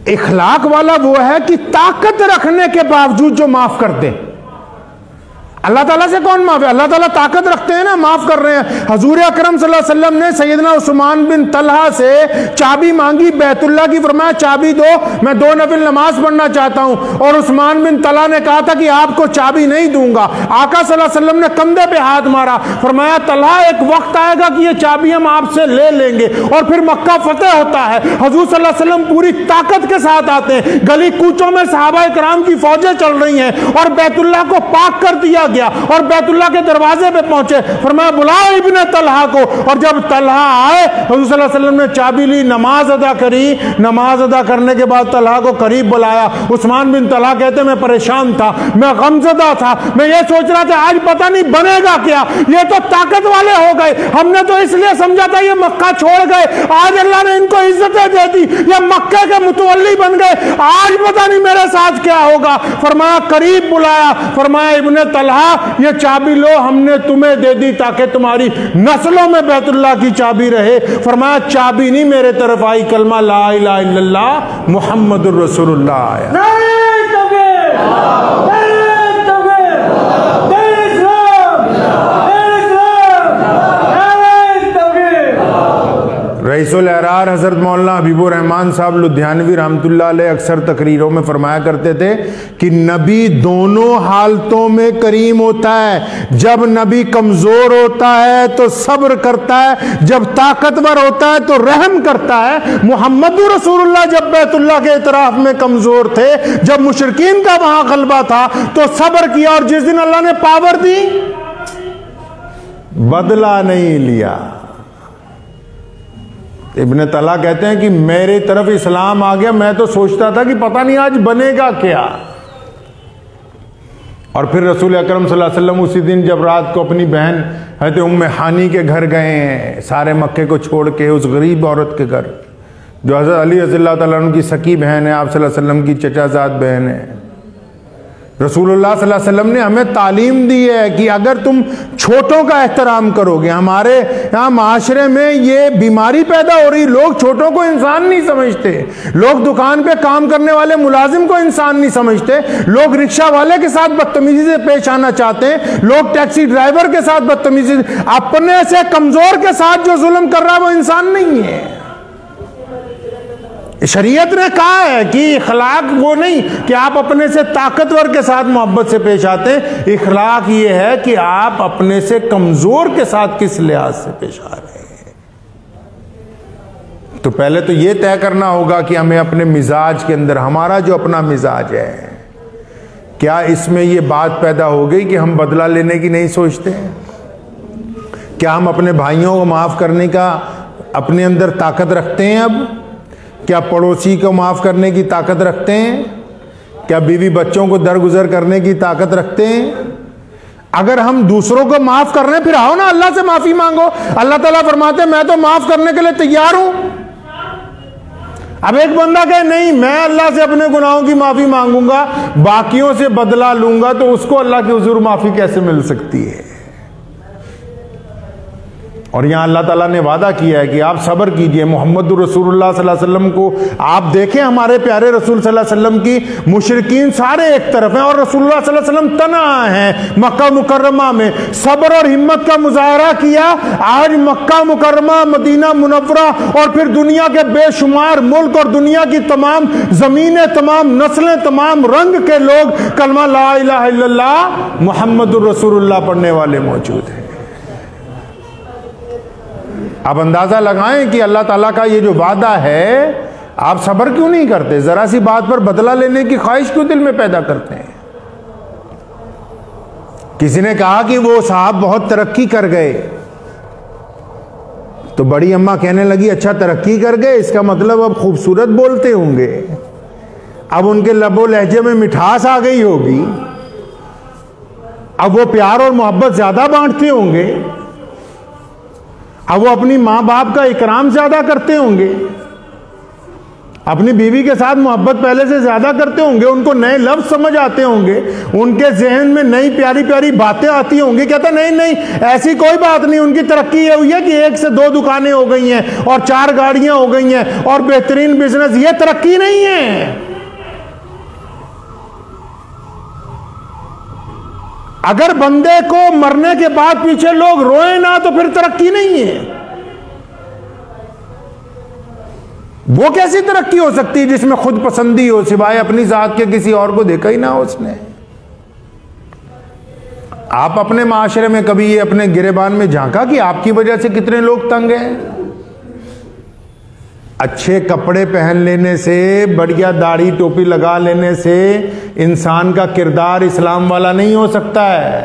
اخلاق والا وہ ہے کہ طاقت رکھنے کے باوجود جو معاف کر دے. اللہ تعالیٰ سے کون معاف ہے؟ اللہ تعالیٰ طاقت رکھتے ہیں نا، معاف کر رہے ہیں. حضور اکرم صلی اللہ علیہ وسلم نے سیدنا عثمان بن طلحہ سے چابی مانگی بیت اللہ کی، فرمایا چابی دو، میں 2 نفل نماز پڑھنا چاہتا ہوں. اور عثمان بن طلحہ نے کہا تھا کہ آپ کو چابی نہیں دوں گا. آقا صلی اللہ علیہ وسلم نے کندھے پہ ہاتھ مارا، فرمایا طلحہ ایک وقت آئے گا کہ یہ چابی ہم آپ سے لے لیں گے. اور پھر مکہ فتح ہوتا ہے. حضور صلی اللہ علیہ وسلم پوری طاقت کے ساتھ آتے ہیں، گلی کوچوں میں صحابہ کرام کی فوجیں چل رہی ہیں، اور بیت اللہ کو پاک کر دیا گیا اور بیت اللہ کے دروازے پہ پہنچے. فرمایا بلاؤ ابن طلحہ کو. اور جب طلحہ آئے، حضور صلی اللہ علیہ وسلم نے چابی لی، نماز ادا کری. نماز ادا کرنے کے بعد طلحہ کو قریب بلایا. عثمان بن طلحہ کہتے میں پریشان تھا، میں غمزدہ تھا، میں یہ سوچ رہا تھا آج پتہ نہیں بنے گا کیا، یہ تو طاقت والے ہو گئے، ہم نے تو اس لیے سمجھا تھا یہ مکہ چھوڑ گئے، آج اللہ نے ان کو عزتیں دے دی، یہ مکہ کے متولی بن گئے، آج پتہ نہیں میرے ساتھ کیا ہوگا. فرمایا قریب بلایا، فرمایا ابن طلحہ یہ چابی لو، ہم نے تمہیں دے دی تاکہ تمہاری نسلوں میں بیت اللہ کی چابی رہے. فرمایا چابی نہیں میرے طرف آئی، کلمہ لا الہ الا اللہ محمد الرسول اللہ آیا. رئیس الاحرار حضرت مولانا حبیب الرحمان صاحب لدھیانوی رحمۃ اللہ علیہ اکثر تقریروں میں فرمایا کرتے تھے کہ نبی دونوں حالتوں میں کریم ہوتا ہے. جب نبی کمزور ہوتا ہے تو صبر کرتا ہے، جب طاقتور ہوتا ہے تو رحم کرتا ہے. محمد رسول اللہ جب بیت اللہ کے اعتراف میں کمزور تھے، جب مشرکین کا وہاں غلبہ تھا تو صبر کیا، اور جس دن اللہ نے پاور دی بدلہ نہیں لیا. ابن طلحہ کہتے ہیں کہ میرے طرف اسلام آ گیا، میں تو سوچتا تھا کہ پتہ نہیں آج بنے گا کیا. اور پھر رسول اکرم صلی اللہ علیہ وسلم اسی دن جب رات کو اپنی بہن حضرت ام ہانی کے گھر گئے ہیں، سارے مکے کو چھوڑ کے، اس غریب عورت کے گھر جو حضرت علی رضی اللہ تعالیٰ عنہ کی سکی بہن ہے، آپ صلی اللہ علیہ وسلم کی چچا زاد بہن ہے. رسول اللہ صلی اللہ علیہ وسلم نے ہمیں تعلیم دی ہے کہ اگر تم چھوٹوں کا احترام کرو گے، ہمارے یہاں معاشرے میں یہ بیماری پیدا ہو رہی، لوگ چھوٹوں کو انسان نہیں سمجھتے، لوگ دکان پہ کام کرنے والے ملازم کو انسان نہیں سمجھتے، لوگ رکشہ والے کے ساتھ بدتمیزی سے پیش آنا چاہتے ہیں، لوگ ٹیکسی ڈرائیور کے ساتھ بدتمیزی، اپنے سے کمزور کے ساتھ جو ظلم کر رہا ہے وہ انسان نہیں ہے. شریعت نے کہا ہے کہ اخلاق وہ نہیں کہ آپ اپنے سے طاقتور کے ساتھ محبت سے پیش آتے ہیں، اخلاق یہ ہے کہ آپ اپنے سے کمزور کے ساتھ کس لحاظ سے پیش آ رہے ہیں. تو پہلے تو یہ طے کرنا ہوگا کہ ہمیں اپنے مزاج کے اندر، ہمارا جو اپنا مزاج ہے، کیا اس میں یہ بات پیدا ہو گئی کہ ہم بدلہ لینے کی نہیں سوچتے ہیں؟ کیا ہم اپنے بھائیوں کو معاف کرنے کا اپنے اندر طاقت رکھتے ہیں؟ اب کیا پڑوسی کو معاف کرنے کی طاقت رکھتے ہیں؟ کیا بیوی بچوں کو درگزر کرنے کی طاقت رکھتے ہیں؟ اگر ہم دوسروں کو معاف کر رہے ہیں پھر آؤ نا اللہ سے معافی مانگو. اللہ تعالیٰ فرماتے ہیں میں تو معاف کرنے کے لیے تیار ہوں. اب ایک بندہ کہے نہیں میں اللہ سے اپنے گناہوں کی معافی مانگوں گا، باقیوں سے بدلہ لوں گا، تو اس کو اللہ کے حضور معافی کیسے مل سکتی ہے؟ اور یہاں اللہ تعالیٰ نے وعدہ کیا ہے کہ آپ صبر کیجئے. محمد رسول اللہ صلی اللہ علیہ وسلم کو آپ دیکھیں، ہمارے پیارے رسول صلی اللہ علیہ وسلم کی مشرکین سارے ایک طرف ہیں اور رسول اللہ صلی اللہ علیہ وسلم تنہا ہیں مکہ مکرمہ میں. صبر اور ہمت کا مظاہرہ کیا. آج مکہ مکرمہ، مدینہ منورہ اور پھر دنیا کے بے شمار ملک اور دنیا کی تمام زمینیں، تمام نسلیں، تمام رنگ کے لوگ کلمہ لا الہ الا اللہ محمد رسول اللہ پڑھنے والے موجود ہیں. آپ اندازہ لگائیں کہ اللہ تعالیٰ کا یہ جو وعدہ ہے، آپ صبر کیوں نہیں کرتے؟ ذرا سی بات پر بدلہ لینے کی خواہش کیوں دل میں پیدا کرتے ہیں؟ کسی نے کہا کہ وہ صاحب بہت ترقی کر گئے، تو بڑی اماں کہنے لگی اچھا ترقی کر گئے، اس کا مطلب اب خوبصورت بولتے ہوں گے، اب ان کے لب و لہجے میں مٹھاس آ گئی ہوگی، اب وہ پیار اور محبت زیادہ بانٹتے ہوں گے، اب وہ اپنی ماں باپ کا اکرام زیادہ کرتے ہوں گے. اپنی بیوی کے ساتھ محبت پہلے سے زیادہ کرتے ہوں گے، ان کو نئے لفظ سمجھ آتے ہوں گے، ان کے ذہن میں نئی پیاری پیاری باتیں آتی ہوں گی. کہتا نہیں ایسی کوئی بات نہیں، ان کی ترقی یہ ہوئی ہے کہ 1 سے 2 دکانیں ہو گئی ہیں اور 4 گاڑیاں ہو گئی ہیں اور بہترین بزنس. یہ ترقی نہیں ہے. اگر بندے کو مرنے کے بعد پیچھے لوگ روئیں نہ تو پھر ترقی نہیں ہے. وہ کیسی ترقی ہو سکتی ہے جس میں خود پسندی ہو، سوائے اپنی ذات کے کسی اور کو دیکھا ہی نہ ہو اس نے. آپ اپنے معاشرے میں کبھی یہ اپنے گریبان میں جھانکا کہ آپ کی وجہ سے کتنے لوگ تنگ ہیں؟ اچھے کپڑے پہن لینے سے، بڑھیا داڑھی ٹوپی لگا لینے سے انسان کا کردار اسلام والا نہیں ہو سکتا ہے.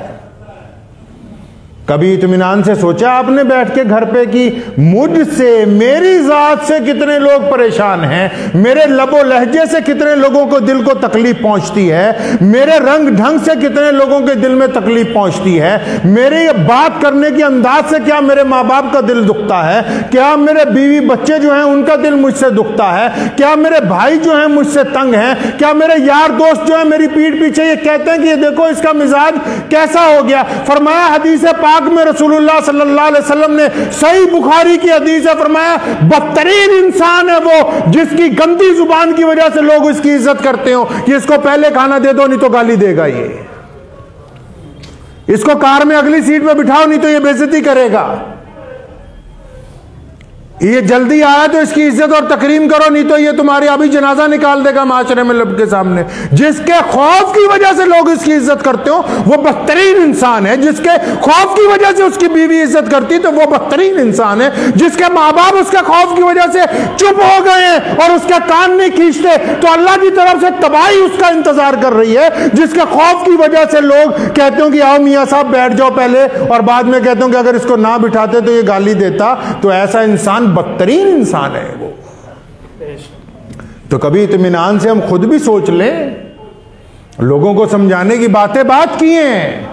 کبھی اطمینان سے سوچا آپ نے بیٹھ کے گھر پہ کہ مجھ سے، میری ذات سے کتنے لوگ پریشان ہیں، میرے لب و لہجے سے کتنے لوگوں کو دل کو تکلیف پہنچتی ہے، میرے رنگ ڈھنگ سے کتنے لوگوں کے دل میں تکلیف پہنچتی ہے، میرے یہ بات کرنے کے انداز سے کیا میرے ماں باپ کا دل دکھتا ہے، کیا میرے بیوی بچے جو ہیں ان کا دل مجھ سے دکھتا ہے، کیا میرے بھائی جو ہیں مجھ سے تنگ ہیں، کیا میرے یار دوست جو ہیں میری پیٹھ پیچھے یہ کہتے ہیں کہ یہ دیکھو اس کا مزاج کیسا ہو گیا. فرمایا حدیث پاک میں رسول اللہ صلی اللہ علیہ وسلم نے، صحیح بخاری کی حدیث ہے، فرمایا بدترین انسان ہے وہ جس کی گندی زبان کی وجہ سے لوگ اس کی عزت کرتے ہوں کہ اس کو پہلے کھانا دے دو نہیں تو گالی دے گا، یہ اس کو کار میں اگلی سیٹ پہ بٹھاؤ نہیں تو یہ بے عزتی کرے گا، یہ جلدی آیا تو اس کی عزت اور تکریم کرو نہیں تو یہ تمہاری ابھی جنازہ نکال دے گا معاشرے میں لب کے سامنے. جس کے خوف کی وجہ سے لوگ اس کی عزت کرتے ہو وہ بدترین انسان ہے. جس کے خوف کی وجہ سے اس کی بیوی عزت کرتی تو وہ بدترین انسان ہے. جس کے ماں باپ اس کے خوف کی وجہ سے چپ ہو گئے ہیں اور اس کے کان نہیں کھینچتے تو اللہ کی طرف سے تباہی اس کا انتظار کر رہی ہے. جس کے خوف کی وجہ سے لوگ کہتے ہیں کہ آؤ میاں صاحب بیٹھ جاؤ پہلے، اور بعد میں کہتے ہیں کہ اگر اس کو نہ بٹھاتے تو یہ گالی دیتا، تو ایسا انسان بدترین انسان ہے وہ. تو کبھی اطمینان سے ہم خود بھی سوچ لیں. لوگوں کو سمجھانے کی باتیں بات کی ہیں.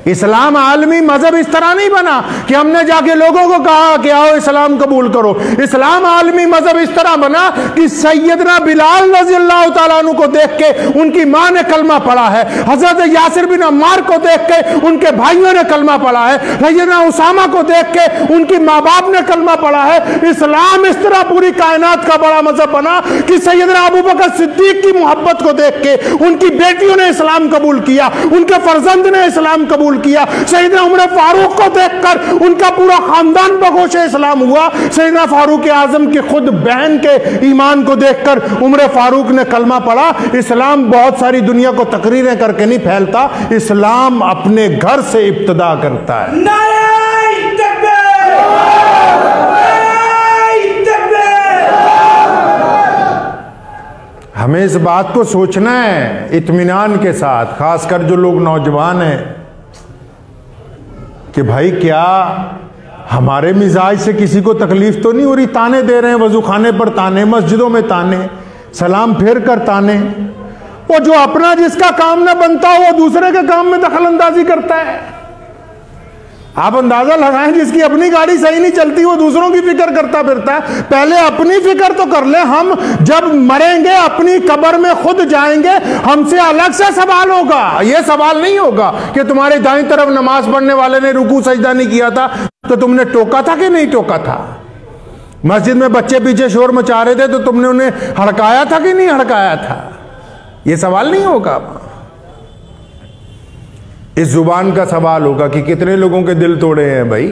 اسلام عالمی مذہب اس طرح نہیں بنا کہ ہم نے جا کے لوگوں کو کہا کہ آؤ اسلام قبول کرو. اسلام عالمی مذہب اس طرح بنا کہ سیدنا بلال رضی اللہ تعالیٰ عنہ کو دیکھ کے ان کی ماں نے کلمہ پڑھا ہے، حضرت یاسر بن عمار کو دیکھ کے ان کے بھائیوں نے کلمہ پڑھا ہے، سیدنا اسامہ کو دیکھ کے ان کی ماں باپ نے کلمہ پڑھا ہے. اسلام اس طرح پوری کائنات کا بڑا مذہب بنا کہ سیدنا ابو بکر صدیق کی محبت کو دیکھ کے ان کی بیٹیوں نے اسلام قبول کیا، ان کے فرزند نے اسلام قبول کیا. سیدنا عمر فاروق کو دیکھ کر ان کا پورا خاندان بگوش اسلام ہوا. سیدنا فاروق اعظم کی خود بہن کے ایمان کو دیکھ کر عمر فاروق نے کلمہ پڑھا. اسلام بہت ساری دنیا کو تقریریں کر کے نہیں پھیلتا، اسلام اپنے گھر سے ابتدا کرتا ہے. ہمیں اس بات کو سوچنا ہے اطمینان کے ساتھ، خاص کر جو لوگ نوجوان ہیں، کہ بھائی کیا ہمارے مزاج سے کسی کو تکلیف تو نہیں ہو رہی؟ تانے دے رہے ہیں، وضو خانے پر تانے، مسجدوں میں تانے، سلام پھیر کر تانے. وہ جو اپنا جس کا کام نہ بنتا وہ دوسرے کے کام میں دخل اندازی کرتا ہے. آپ اندازہ لگائیں، جس کی اپنی گاڑی صحیح نہیں چلتی وہ دوسروں کی فکر کرتا پھرتا ہے. پہلے اپنی فکر تو کر لیں. ہم جب مریں گے اپنی قبر میں خود جائیں گے، ہم سے الگ سے سوال ہوگا. یہ سوال نہیں ہوگا کہ تمہارے دائیں طرف نماز پڑھنے والے نے رکوع سجدہ نہیں کیا تھا تو تم نے ٹوکا تھا کہ نہیں ٹوکا تھا. مسجد میں بچے پیچھے شور مچا رہے تھے تو تم نے انہیں ہڑکایا تھا کہ نہیں ہڑکایا تھا. یہ سوال نہیں ہوگا. اس زبان کا سوال ہوگا کہ کتنے لوگوں کے دل توڑے ہیں بھائی،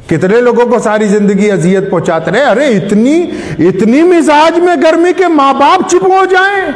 کتنے لوگوں کو ساری زندگی اذیت پہنچاتے رہے. ارے اتنی مزاج میں گرمی کے ماں باپ چپ ہو جائیں.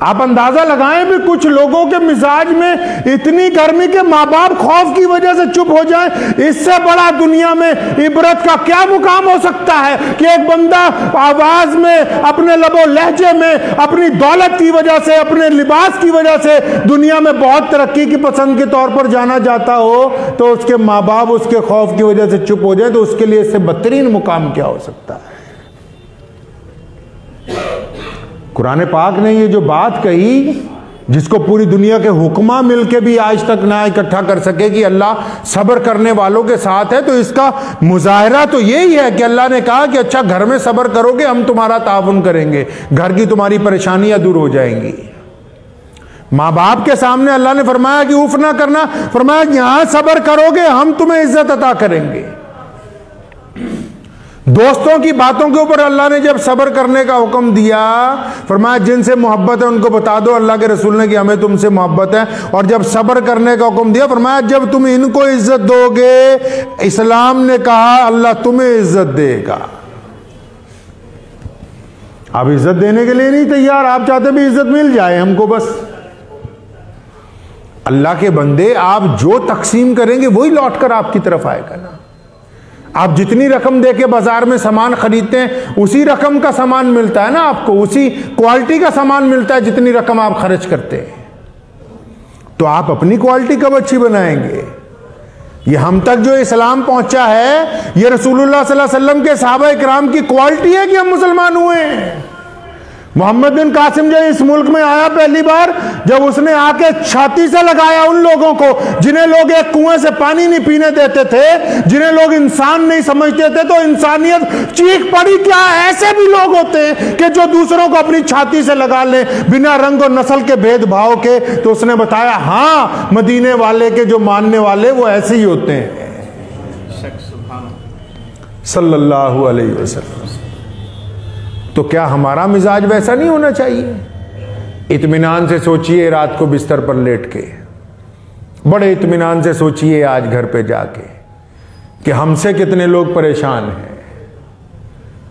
آپ اندازہ لگائیں بھی کچھ لوگوں کے مزاج میں اتنی گرمی کے ماں باپ خوف کی وجہ سے چپ ہو جائیں. اس سے بڑا دنیا میں عبرت کا کیا مقام ہو سکتا ہے کہ ایک بندہ آواز میں، اپنے لب و لہجے میں، اپنی دولت کی وجہ سے، اپنے لباس کی وجہ سے دنیا میں بہت ترقی کی پسند کے طور پر جانا جاتا ہو تو اس کے ماں باپ اس کے خوف کی وجہ سے چپ ہو جائیں، تو اس کے لیے اس سے بدترین مقام کیا ہو سکتا ہے. قرآن پاک نے یہ جو بات کہی جس کو پوری دنیا کے حکماں مل کے بھی آج تک نہ اکٹھا کر سکے کہ اللہ صبر کرنے والوں کے ساتھ ہے، تو اس کا مظاہرہ تو یہی ہے کہ اللہ نے کہا کہ اچھا گھر میں صبر کرو گے ہم تمہارا تعاون کریں گے، گھر کی تمہاری پریشانیاں دور ہو جائیں گی۔ ماں باپ کے سامنے اللہ نے فرمایا کہ اوف نہ کرنا، فرمایا یہاں صبر کرو گے ہم تمہیں عزت عطا کریں گے۔ دوستوں کی باتوں کے اوپر اللہ نے جب صبر کرنے کا حکم دیا، فرمایا جن سے محبت ہے ان کو بتا دو اللہ کے رسول نے کہ ہمیں تم سے محبت ہے، اور جب صبر کرنے کا حکم دیا فرمایا جب تم ان کو عزت دو گے، اسلام نے کہا اللہ تمہیں عزت دے گا۔ آپ عزت دینے کے لیے نہیں تیار، آپ چاہتے بھی عزت مل جائے ہم کو بس۔ اللہ کے بندے آپ جو تقسیم کریں گے وہی لوٹ کر آپ کی طرف آئے گا نا۔ آپ جتنی رقم دے کے بازار میں سامان خریدتے ہیں اسی رقم کا سامان ملتا ہے نا آپ کو، اسی کوالٹی کا سامان ملتا ہے جتنی رقم آپ خرچ کرتے ہیں۔ تو آپ اپنی کوالٹی کب اچھی بنائیں گے؟ یہ ہم تک جو اسلام پہنچا ہے یہ رسول اللہ صلی اللہ علیہ وسلم کے صحابہ اکرام کی کوالٹی ہے کہ ہم مسلمان ہوئے ہیں۔ محمد بن قاسم جو اس ملک میں آیا پہلی بار، جب اس نے آ کے چھاتی سے لگایا ان لوگوں کو جنہیں لوگ ایک کنویں سے پانی نہیں پینے دیتے تھے، جنہیں لوگ انسان نہیں سمجھتے تھے، تو انسانیت چیخ پڑی کیا ایسے بھی لوگ ہوتے ہیں کہ جو دوسروں کو اپنی چھاتی سے لگا لیں بنا رنگ اور نسل کے بھید بھاؤ کے؟ تو اس نے بتایا ہاں مدینے والے کے جو ماننے والے وہ ایسے ہی ہوتے ہیں صلی اللہ علیہ وسلم۔ تو کیا ہمارا مزاج ویسا نہیں ہونا چاہیے؟ اطمینان سے سوچئے رات کو بستر پر لیٹ کے، بڑے اطمینان سے سوچئے آج گھر پہ جا کے کہ ہم سے کتنے لوگ پریشان ہیں۔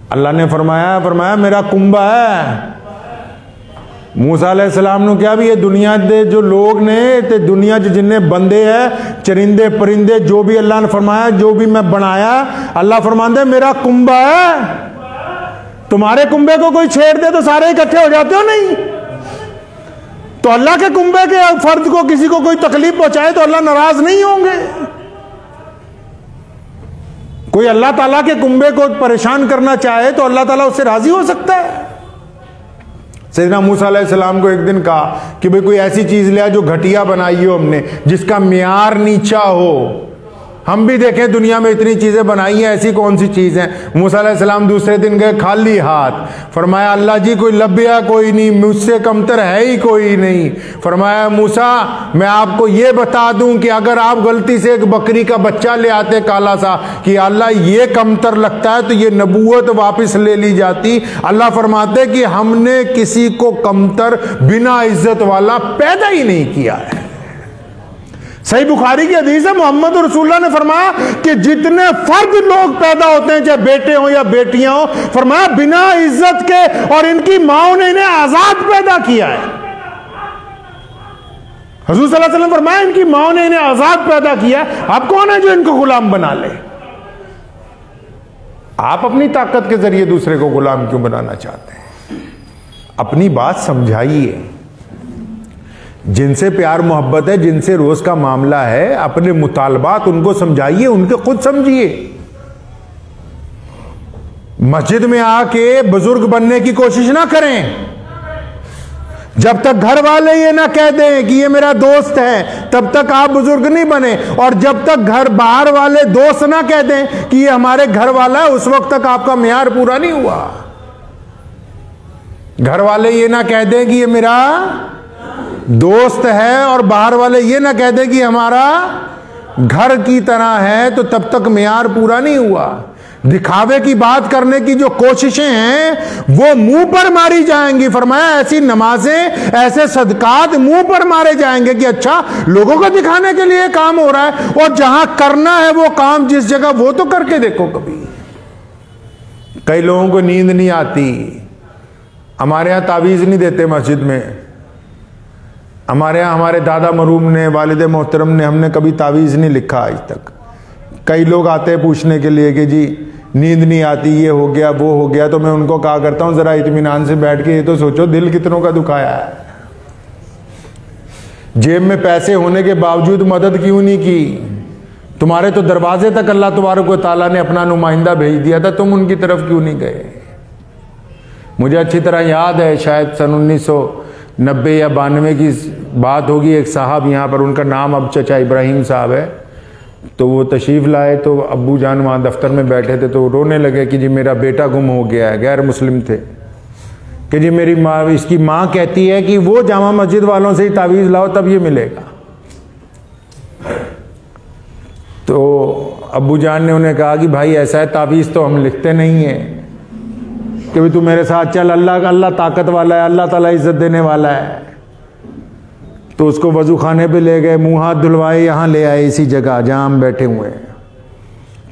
اللہ نے فرمایا میرا کنبہ ہے۔ موسیٰ علیہ السلام نے کیا بھی یہ دنیا دے جو لوگ نے تے دنیا جننے بندے ہیں چرندے پرندے جو بھی اللہ نے فرمایا جو بھی میں بنایا، اللہ فرماندے میرا کنبہ ہے۔ تمہارے کنبے کو کوئی چھیڑ دے تو سارے اکٹھے ہو جاتے ہو نہیں؟ تو اللہ کے کنبے کے فرد کو کسی کو کوئی تکلیف پہنچائے تو اللہ ناراض نہیں ہوں گے؟ کوئی اللہ تعالیٰ کے کنبے کو پریشان کرنا چاہے تو اللہ تعالیٰ اس سے راضی ہو سکتا ہے؟ سیدنا موسیٰ علیہ السلام کو ایک دن کہا کہ بھئی کوئی ایسی چیز لیا جو گھٹیا بنائی ہو ہم نے، جس کا معیار نیچا ہو۔ ہم بھی دیکھیں دنیا میں اتنی چیزیں بنائی ہیں، ایسی کون سی چیز ہیں؟ موسیٰ علیہ السلام دوسرے دن گئے خالی ہاتھ، فرمایا اللہ جی کوئی لبیا کوئی نہیں، مجھ سے کمتر ہے ہی کوئی نہیں۔ فرمایا موسیٰ میں آپ کو یہ بتا دوں کہ اگر آپ غلطی سے ایک بکری کا بچہ لے آتے کالا سا کہ اللہ یہ کمتر لگتا ہے تو یہ نبوت واپس لے لی جاتی۔ اللہ فرماتے کہ ہم نے کسی کو کمتر بنا عزت والا پیدا ہی نہیں کیا ہے۔ صحیح بخاری کی حدیث ہے، محمد رسول اللہ نے فرمایا کہ جتنے فرد لوگ پیدا ہوتے ہیں چاہے بیٹے ہوں یا بیٹیاں ہوں، فرمایا بنا عزت کے، اور ان کی ماؤں نے انہیں آزاد پیدا کیا ہے۔ حضور صلی اللہ علیہ وسلم فرمایا ان کی ماؤں نے انہیں آزاد پیدا کیا ہے، آپ کون ہیں جو ان کو غلام بنا لے؟ آپ اپنی طاقت کے ذریعے دوسرے کو غلام کیوں بنانا چاہتے ہیں؟ اپنی بات سمجھائیے۔ جن سے پیار محبت ہے، جن سے روز کا معاملہ ہے، اپنے مطالبات ان کو سمجھائیے، ان کے خود سمجھیے۔ مسجد میں آ کے بزرگ بننے کی کوشش نہ کریں جب تک گھر والے یہ نہ کہہ دیں کہ یہ میرا دوست ہے، تب تک آپ بزرگ نہیں بنے، اور جب تک گھر باہر والے دوست نہ کہہ دیں کہ یہ ہمارے گھر والا ہے، اس وقت تک آپ کا معیار پورا نہیں ہوا۔ گھر والے یہ نہ کہہ دیں کہ یہ میرا دوست ہے اور باہر والے یہ نہ کہہ دیں کہ ہمارا گھر کی طرح ہے، تو تب تک معیار پورا نہیں ہوا۔ دکھاوے کی بات کرنے کی جو کوششیں ہیں وہ منہ پر ماری جائیں گی۔ فرمایا ایسی نمازیں ایسے صدقات منہ پر مارے جائیں گے کہ اچھا لوگوں کو دکھانے کے لیے کام ہو رہا ہے، اور جہاں کرنا ہے وہ کام جس جگہ وہ تو کر کے دیکھو کبھی۔ کئی لوگوں کو نیند نہیں آتی، ہمارے ہاں تعویذ نہیں دیتے مسجد میں، ہمارے ہاں ہمارے دادا مرحوم نے، والد محترم نے، ہم نے کبھی تعویذ نہیں لکھا آج تک۔ کئی لوگ آتے ہیں پوچھنے کے لیے کہ جی نیند نہیں آتی، یہ ہو گیا وہ ہو گیا، تو میں ان کو کہا کرتا ہوں ذرا اطمینان سے بیٹھ کے یہ تو سوچو دل کتنوں کا دکھایا ہے۔ جیب میں پیسے ہونے کے باوجود مدد کیوں نہیں کی؟ تمہارے تو دروازے تک اللہ تبارک و تعالیٰ نے اپنا نمائندہ بھیج دیا تھا، تم ان کی طرف کیوں نہیں گئے؟ مجھے اچھی طرح یاد ہے، شاید سن 90 یا 92 کی بات ہوگی، ایک صاحب یہاں پر، ان کا نام اب چچا ابراہیم صاحب ہے، تو وہ تشریف لائے تو ابو جان وہاں دفتر میں بیٹھے تھے تو رونے لگے کہ جی میرا بیٹا گم ہو گیا ہے، غیر مسلم تھے، کہ جی میری ماں، اس کی ماں کہتی ہے کہ وہ جامع مسجد والوں سے ہی تعویذ لاؤ تب یہ ملے گا۔ تو ابو جان نے انہیں کہا کہ بھائی ایسا ہے، تعویذ تو ہم لکھتے نہیں ہیں کہ بھی تو میرے ساتھ چل، اللہ طاقت والا ہے، اللہ تعالیٰ عزت دینے والا ہے۔ تو اس کو وضو خانے پہ لے گئے، منہ ہاتھ دھلوائے، یہاں لے آئے اسی جگہ جہاں ہم بیٹھے ہوئے ہیں،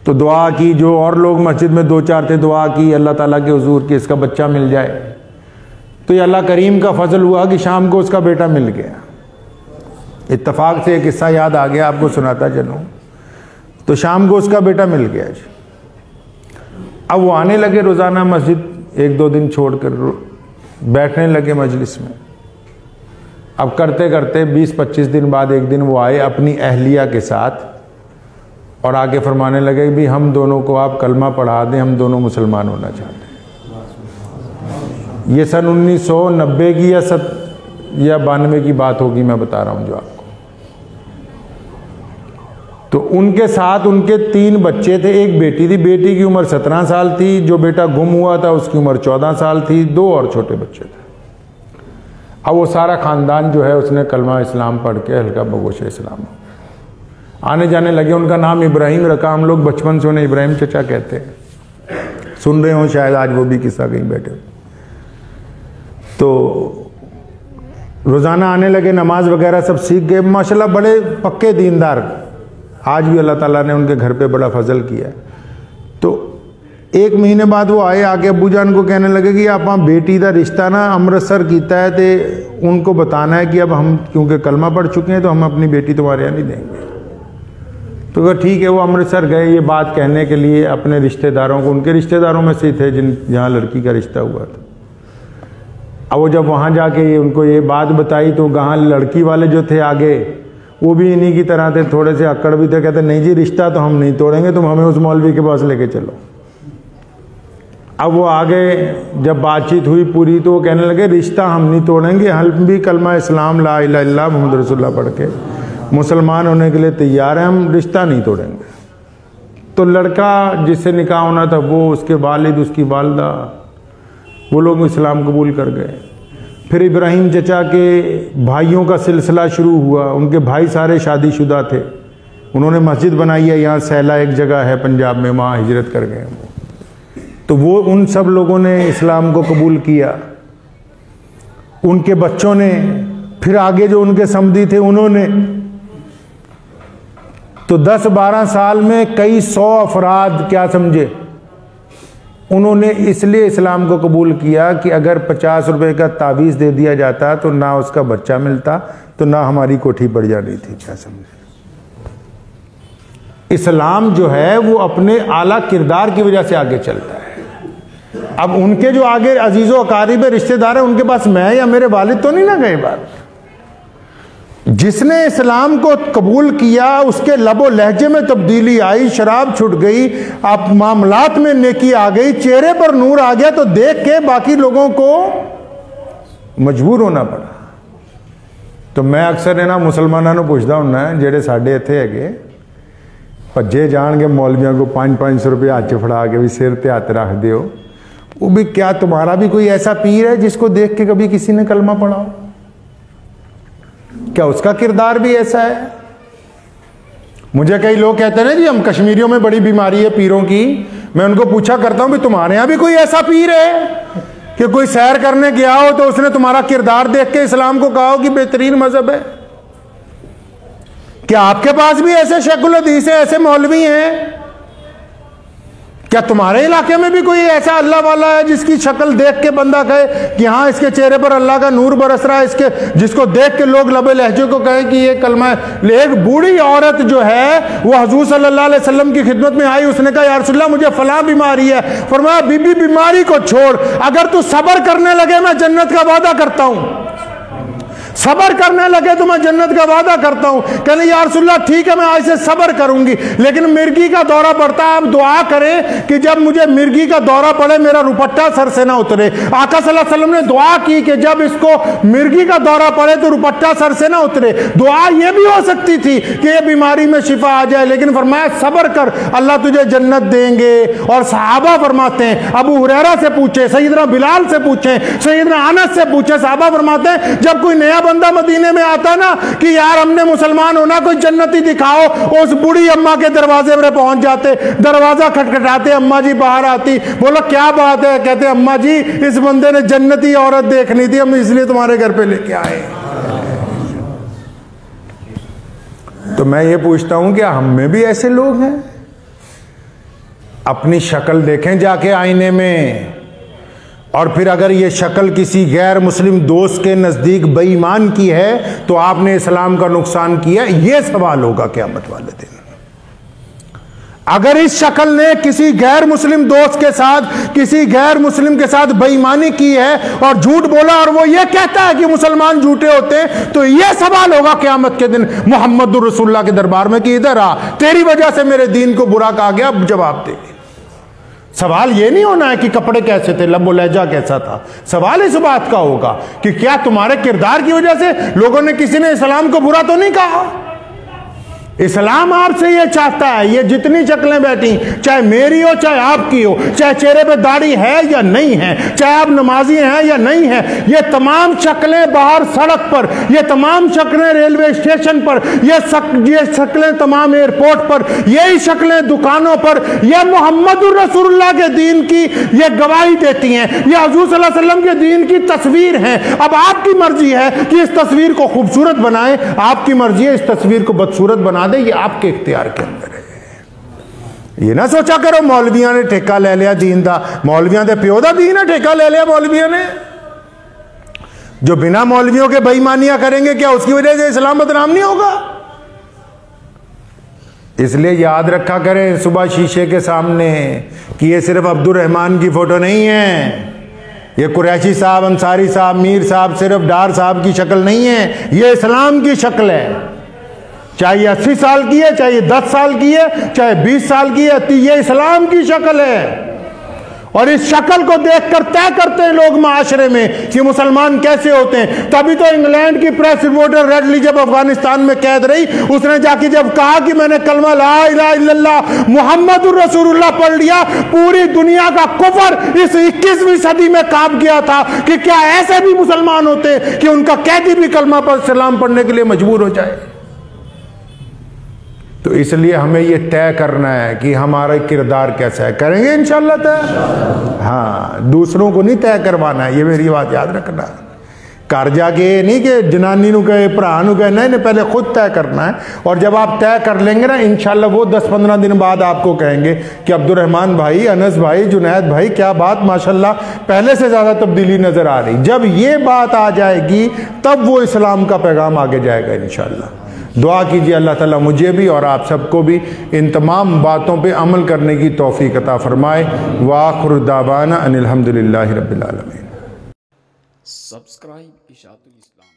تو دعا کی، جو اور لوگ مسجد میں 2-4 تھے، دعا کی اللہ تعالیٰ کے حضور کہ اس کا بچہ مل جائے۔ تو یہ اللہ کریم کا فضل ہوا کہ شام کو اس کا بیٹا مل گیا۔ اتفاق سے ایک قصہ یاد آ گیا، آپ کو سناتا چلوں۔ تو شام کو اس کا بیٹا مل گیا جی۔ اب وہ آنے لگے روزانہ مسجد، 1-2 دن چھوڑ کر بیٹھنے لگے مجلس میں۔ اب کرتے کرتے 20-25 دن بعد ایک دن وہ آئے اپنی اہلیہ کے ساتھ اور آگے فرمانے لگے بھی ہم دونوں کو آپ کلمہ پڑھا دیں، ہم دونوں مسلمان ہونا چاہتے ہیں۔ یہ سن 1990 کی یا 92 کی بات ہوگی، میں بتا رہا ہوں جو آپ کو۔ تو ان کے ساتھ ان کے 3 بچے تھے، ایک بیٹی تھی، بیٹی کی عمر 17 سال تھی، جو بیٹا گم ہوا تھا اس کی عمر 14 سال تھی، 2 اور چھوٹے بچے تھے۔ اب وہ سارا خاندان جو ہے اس نے کلمہ اسلام پڑھ کے ہلکا بگوش اسلام آنے جانے لگے۔ ان کا نام ابراہیم رکھا، ہم لوگ بچپن سے انہیں ابراہیم چچا کہتے ہیں، سن رہے ہوں شاید آج وہ بھی قصہ کہیں بیٹھے۔ تو روزانہ آنے لگے، نماز وغیرہ سب سیکھ گئے، ماشاءاللہ بڑے پکے دیندار، آج بھی اللہ تعالیٰ نے ان کے گھر پہ بڑا فضل کیا ہے۔ تو 1 مہینے بعد وہ آئے، آگے ابو جان کو کہنے لگے کہ آپ بیٹی دا رشتہ نا امرتسر کیتا ہے، تے ان کو بتانا ہے کہ اب ہم کیونکہ کلمہ پڑھ چکے ہیں تو ہم اپنی بیٹی تمہارے یہاں نہیں دیں گے۔ تو کہا ٹھیک ہے، وہ امرتسر گئے یہ بات کہنے کے لیے اپنے رشتہ داروں کو، ان کے رشتہ داروں میں سے تھے جہاں لڑکی کا رشتہ ہوا تھا۔ اب وہ جب وہاں جا کے ان کو یہ بات بتائی تو وہاں لڑکی والے جو تھے آگے وہ بھی انہی کی طرح تھے، تھوڑے سے اکڑ بھی تھے، کہتے نہیں جی رشتہ تو ہم نہیں توڑیں گے، تم ہمیں اس مولوی کے پاس لے کے چلو۔ اب وہ آگے جب بات چیت ہوئی پوری تو وہ کہنے لگے رشتہ ہم نہیں توڑیں گے، ہم بھی کلمہ اسلام لا الہ الا اللہ محمد رسول اللہ پڑھ کے مسلمان ہونے کے لیے تیار ہیں، ہم رشتہ نہیں توڑیں گے۔ تو لڑکا جس سے نکاح ہونا تھا وہ، اس کے والد، اس کی والدہ، وہ لوگ اسلام قبول کر گئے۔ پھر ابراہیم چچا کے بھائیوں کا سلسلہ شروع ہوا، ان کے بھائی سارے شادی شدہ تھے، انہوں نے مسجد بنائی ہے یہاں سیلا ایک جگہ ہے پنجاب میں، وہاں ہجرت کر گئے وہ، تو وہ ان سب لوگوں نے اسلام کو قبول کیا۔ ان کے بچوں نے، پھر آگے جو ان کے سمدی تھے انہوں نے، تو 10-12 سال میں کئی 100 افراد، کیا سمجھے، انہوں نے اس لیے اسلام کو قبول کیا کہ اگر 50 روپے کا تعویذ دے دیا جاتا تو نہ اس کا بچہ ملتا تو نہ ہماری کوٹھی پڑ جانی تھی، کیا سمجھے۔ اسلام جو ہے وہ اپنے اعلیٰ کردار کی وجہ سے آگے چلتا ہے۔ اب ان کے جو آگے عزیز و اقارب رشتہ دار ہیں، ان کے پاس میں یا میرے والد تو نہیں نہ گئے بات۔ جس نے اسلام کو قبول کیا اس کے لب و لہجے میں تبدیلی آئی، شراب چھٹ گئی، اب معاملات میں نیکی آ گئی، چہرے پر نور آ گیا، تو دیکھ کے باقی لوگوں کو مجبور ہونا پڑا۔ تو میں اکثر نا مسلمانوں پوچھتا ہوں نا جڑے ساڈے اتنے ہے بھجے جان گے مولویاں کو 500 روپے ہاتھ فڑا کے بھی سر تے ہاتھ رکھ دیو، وہ بھی کیا تمہارا بھی کوئی ایسا پیر ہے جس کو دیکھ کے کبھی کسی نے کلمہ پڑھا ہو؟ کیا اس کا کردار بھی ایسا ہے؟ مجھے کئی لوگ کہتے ہیں جی ہم کشمیریوں میں بڑی بیماری ہے پیروں کی، میں ان کو پوچھا کرتا ہوں بھی تمہارے یہاں بھی کوئی ایسا پیر ہے کہ کوئی سیر کرنے گیا ہو تو اس نے تمہارا کردار دیکھ کے اسلام کو کہا ہو کہ بہترین مذہب ہے؟ کیا آپ کے پاس بھی ایسے شیخ الحدیث ہیں، ایسے مولوی ہیں؟ کیا تمہارے علاقے میں بھی کوئی ایسا اللہ والا ہے جس کی شکل دیکھ کے بندہ کہے کہ ہاں اس کے چہرے پر اللہ کا نور برس رہا ہے، اس کے جس کو دیکھ کے لوگ لبے لہجے کو کہیں کہ یہ کلمہ ہے؟ ایک بوڑھی عورت جو ہے وہ حضور صلی اللہ علیہ وسلم کی خدمت میں آئی، اس نے کہا یا رسول اللہ مجھے فلاں بیماری ہے، فرمایا بی بی بیماری کو چھوڑ، اگر تو صبر کرنے لگے میں جنت کا وعدہ کرتا ہوں۔ صبر کرنے لگے تو میں جنت کا وعدہ کرتا ہوں. کہنے یا رسول اللہ ٹھیک ہے میں آج سے صبر کروں گی, لیکن مرگی کا دورہ پڑتا ہے, آپ دعا کریں کہ جب مجھے مرگی کا دورہ پڑے میرا روپٹہ سر سے نہ اترے. آقا صلی اللہ علیہ وسلم نے دعا کی کہ جب اس کو مرگی کا دورہ پڑے تو روپٹہ سر سے نہ اترے. دعا یہ بھی ہو سکتی تھی کہ یہ بیماری میں شفا آ جائے, لیکن فرمایا صبر کر اللہ تجھے جنت دیں گے. اور صحابہ فرماتے ہیں, ابو ہریرہ سے پوچھے, سیدنا بلال سے پوچھیں, سیدنا انس سے پوچھے, صحابہ فرماتے ہیں جب کوئی نیا بندہ مدینے میں آتا نا کہ یار ہم نے مسلمان ہونا, کوئی جنتی دکھاؤ, اس بوڑھی اماں کے دروازے پر پہنچ جاتے, دروازہ کھٹکھٹاتے, اماں جی باہر آتی, بولا کیا بات ہے, کہتے اماں جی اس بندے نے جنتی عورت دیکھنی تھی, ہم اس لیے تمہارے گھر پہ لے کے آئے. تو میں یہ پوچھتا ہوں کہ ہم میں بھی ایسے لوگ ہیں؟ اپنی شکل دیکھیں جا کے آئینے میں, اور پھر اگر یہ شکل کسی غیر مسلم دوست کے نزدیک بے ایمان کی ہے تو آپ نے اسلام کا نقصان کیا, یہ سوال ہوگا قیامت والے دن. اگر اس شکل نے کسی غیر مسلم دوست کے ساتھ, کسی غیر مسلم کے ساتھ بے ایمانی کی ہے اور جھوٹ بولا, اور وہ یہ کہتا ہے کہ مسلمان جھوٹے ہوتے ہیں, تو یہ سوال ہوگا قیامت کے دن محمد الرسول اللہ کے دربار میں کہ ادھر آ, تیری وجہ سے میرے دین کو برا کہا گیا, جواب دے. سوال یہ نہیں ہونا ہے کہ کپڑے کیسے تھے, لب و لہجہ کیسا تھا. سوال اس بات کا ہوگا کہ کیا تمہارے کردار کی وجہ سے لوگوں نے کسی نے اسلام کو برا تو نہیں کہا. اسلام آپ سے یہ چاہتا ہے, یہ جتنی شکلیں بیٹھی, چاہے میری ہو چاہے آپ کی ہو, چاہے چہرے پہ داڑھی ہے یا نہیں ہے, چاہے آپ نمازی ہیں یا نہیں ہیں, یہ تمام شکلیں باہر سڑک پر, یہ تمام شکلیں ریلوے اسٹیشن پر, یہ شکلیں تمام ایئرپورٹ پر, یہی شکلیں دکانوں پر, یہ محمد الرسول اللہ کے دین کی یہ گواہی دیتی ہیں, یہ حضور صلی اللہ علیہ وسلم کے دین کی تصویر ہیں. اب آپ کی مرضی ہے کہ اس تصویر کو خوبصورت بنائیں, آپ کی مرضی ہے اس تصویر کو بدصورت بنا دے, یہ آپ کے اختیار کے اندر ہے. یہ نہ سوچا کرو مولویاں نے ٹھیکہ لے لیا دین دا, مولویاں دے پیو دا دین ہے, ٹھیکہ لے لیا مولویاں نے. جو بنا مولویوں کے بے ایمانیاں کریں گے کیا اس کی وجہ سے اسلام بدنام نہیں ہوگا؟ اس لیے یاد رکھا کریں صبح شیشے کے سامنے کہ یہ صرف عبد الرحمن کی فوٹو نہیں ہے, یہ قریشی صاحب, انصاری صاحب, میر صاحب, صرف ڈار صاحب کی شکل نہیں ہے, یہ اسلام کی شکل ہے. چاہے یہ 80 سال کی ہے, چاہے یہ 10 سال کی ہے, چاہے 20 سال کی ہے, یہ اسلام کی شکل ہے. اور اس شکل کو دیکھ کر طے کرتے ہیں لوگ معاشرے میں کہ مسلمان کیسے ہوتے ہیں. تبھی تو انگلینڈ کی پریس رپورٹر ریڈلی جب افغانستان میں قید رہی, اس نے جا کے جب کہا کہ میں نے کلمہ لا الہ الا اللہ محمد الرسول اللہ پڑھ لیا, پوری دنیا کا کفر اس 21ویں صدی میں کانپ گیا تھا کہ کیا ایسے بھی مسلمان ہوتے کہ ان کا قیدی بھی کلمہ پر سلام پڑھنے کے لیے مجبور ہو جائے. تو اس لیے ہمیں یہ طے کرنا ہے کہ ہمارا کردار کیسا ہے. کریں گے انشاءاللہ طے, ہاں, دوسروں کو نہیں طے کروانا ہے, یہ میری بات یاد رکھنا. گھر جا کے یہ نہیں کہ جنانی نو کہے, بھرا نو کہے, نہیں, پہلے خود طے کرنا ہے. اور جب آپ طے کر لیں گے نا انشاءاللہ وہ 10-15 دن بعد آپ کو کہیں گے کہ عبد الرحمن بھائی, انس بھائی, جنید بھائی, کیا بات, ماشاءاللہ پہلے سے زیادہ تبدیلی نظر آ رہی. جب یہ بات آ جائے گی تب وہ اسلام کا پیغام آگے جائے گا انشاءاللہ. دعا کیجئے اللہ تعالیٰ مجھے بھی اور آپ سب کو بھی ان تمام باتوں پہ عمل کرنے کی توفیق عطا فرمائے. وآخر دعوانا ان الحمدللہ رب العالمین. سبسکرائب اشاعت الاسلام.